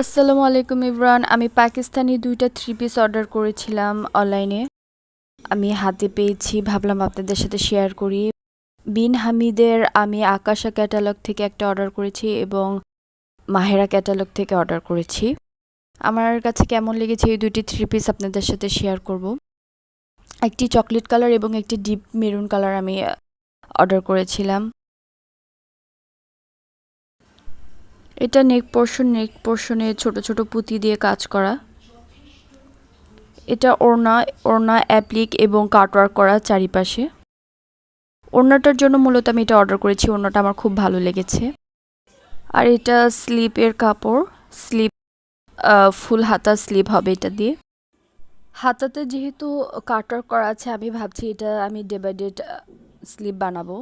আসসালামু আলাইকুম ইমরান। আমি পাকিস্তানি ২টা থ্রি পিস অর্ডার করেছিলাম অনলাইনে। আমি হাতে পেয়েছি, ভাবলাম আপনাদের সাথে শেয়ার করি। বিন হামিদের আমি আকাশা ক্যাটালগ থেকে একটা অর্ডার করেছি এবং মাহেরা ক্যাটালগ থেকে অর্ডার করেছি। আমার কাছে কেমন লেগেছে এই ২টি থ্রি পিস আপনাদের সাথে শেয়ার করব। একটি চকলেট কালার এবং একটি ডিপ মেরুন কালার আমি অর্ডার করেছিলাম। এটা নেক পোর্শনে ছোট ছোট পুঁতি দিয়ে কাজ করা। এটা ওড়না অ্যাপ্লিক এবং কাটওয়ার্ক করা চারিপাশে। ওড়নাটার জন্য মূলত আমি এটা অর্ডার করেছি। ওড়নাটা আমার খুব ভালো লেগেছে। আর এটা স্লিপের কাপড়, স্লিপ ফুল হাতা স্লিপ হবে এটা দিয়ে। হাতাতে যেহেতু কাটওয়ার্ক করা আছে, আমি ভাবছি এটা আমি ডে বাই ডে স্লিপ বানাবো।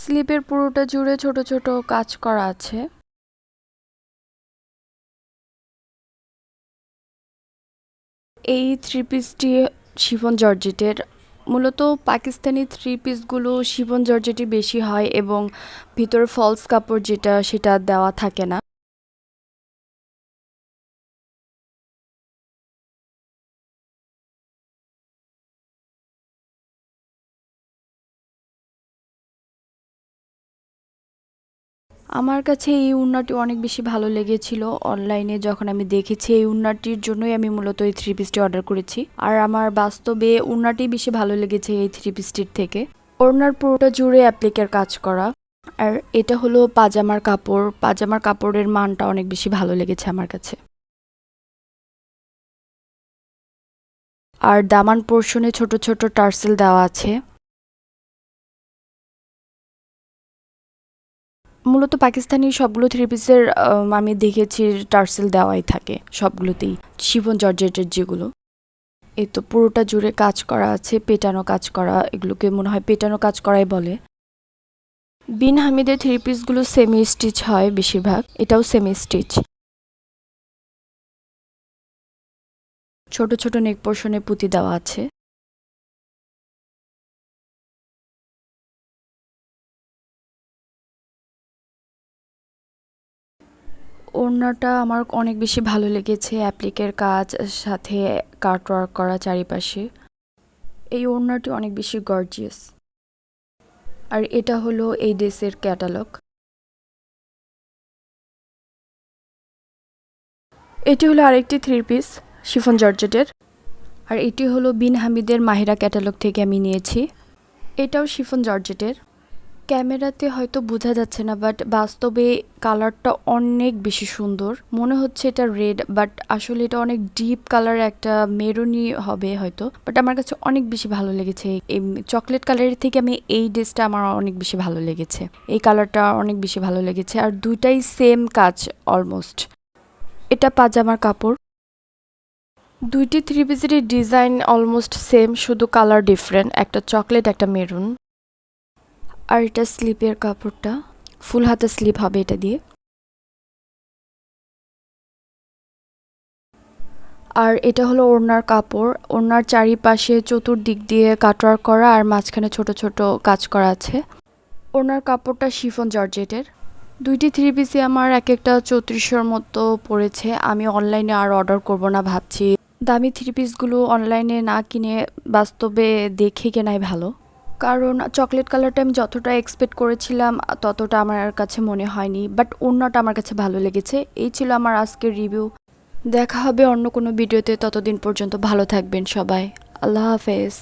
স্লিপের পুরোটা জুড়ে ছোট ছোট কাজ করা আছে। এই থ্রি পিসটি শিফন জর্জেটের। মূলত পাকিস্তানি থ্রি পিসগুলো শিফন জর্জেটই বেশি হয় এবং ভিতরে ফলস কাপড় যেটা সেটা দেওয়া থাকে না। আমার কাছে এই ওড়নাটি অনেক বেশি ভালো লেগেছিল। অনলাইনে যখন আমি দেখেছি, এই ওড়নাটির জন্যই আমি মূলত এই থ্রি পিসটি অর্ডার করেছি। আর আমার বাস্তবে ওড়নাটি বেশি ভালো লেগেছে এই থ্রি পিসটির থেকে। ওড়নার পুরোটা জুড়ে অ্যাপ্লিকের কাজ করা। আর এটা হলো পাজামার কাপড়। পাজামার কাপড়ের মানটা অনেক বেশি ভালো লেগেছে আমার কাছে। আর দামান পোর্শনে ছোট ছোট টার্সেল দেওয়া আছে। মূলত পাকিস্তানি সবগুলো থ্রি পিসের আমি দেখেছি টার্সেল দেওয়াই থাকে সবগুলোতেই, শিফন জর্জেটের যেগুলো। এই তো পুরোটা জুড়ে কাজ করা আছে, পেটানো কাজ করা। এগুলোকে মনে হয় পেটানো কাজ করাই বলে। বিন হামিদের থ্রি পিসগুলো সেমি স্টিচ হয় বেশিরভাগ, এটাও সেমি স্টিচ। ছোট ছোট নেক পোর্শনে পুঁতি দেওয়া আছে। ওড়নাটা আমার অনেক বেশি ভালো লেগেছে, অ্যাপ্লিকের কাজ সাথে কাটওয়ার্ক করা চারিপাশে। এই ওড়নাটি অনেক বেশি গর্জিয়াস। আর এটা হলো এই ড্রেসের ক্যাটালগ। এটি হলো আরেকটি থ্রি পিস শিফন জর্জেটের। আর এটি হলো বিন হামিদের মাহিরা ক্যাটালগ থেকে আমি নিয়েছি। এটাও শিফন জর্জেটের। ক্যামেরাতে হয়তো বোঝা যাচ্ছে না, বাট বাস্তবে কালারটা অনেক বেশি সুন্দর। মনে হচ্ছে এটা রেড, বাট আসলে এটা অনেক ডিপ কালার, একটা মেরুনি হবে হয়তো। বাট আমার কাছে অনেক বেশি ভালো লেগেছে। এই চকলেট কালারের থেকে আমি এই ড্রেসটা আমার অনেক বেশি ভালো লেগেছে। এই কালারটা অনেক বেশি ভালো লেগেছে। আর দুইটাই সেম কাজ অলমোস্ট। এটা পাজামার কাপড়। দুইটি থ্রি পিসেরই ডিজাইন অলমোস্ট সেম, শুধু কালার ডিফারেন্ট, একটা চকলেট একটা মেরুন। আর এটা স্লিপের কাপড়টা, ফুল হাতে স্লিপ হবে এটা দিয়ে। আর এটা হলো ওড়নার কাপড়। ওড়নার চারিপাশে চতুর্দিক দিয়ে কাটওয়ার্ক করা আর মাঝখানে ছোট ছোট কাজ করা আছে। ওড়নার কাপড়টা শিফন জর্জেটের। দুইটি থ্রি পিসই আমার এক একটা ৩৪০০ মতো পড়েছে। আমি অনলাইনে আর অর্ডার করব না ভাবছি। দামি থ্রি পিসগুলো অনলাইনে না কিনে বাস্তবে দেখে কেনাই ভালো। কারণ চকলেট কালারটা আমি যতটা এক্সপেক্ট করেছিলাম ততটা আমার কাছে মনে হয়নি, বাট ওড়নাটা আমার কাছে ভালো লেগেছে। এই ছিল আমার আজকের রিভিউ। দেখা হবে অন্য কোনো ভিডিওতে, ততদিন পর্যন্ত ভালো থাকবেন সবাই। আল্লাহ হাফেজ।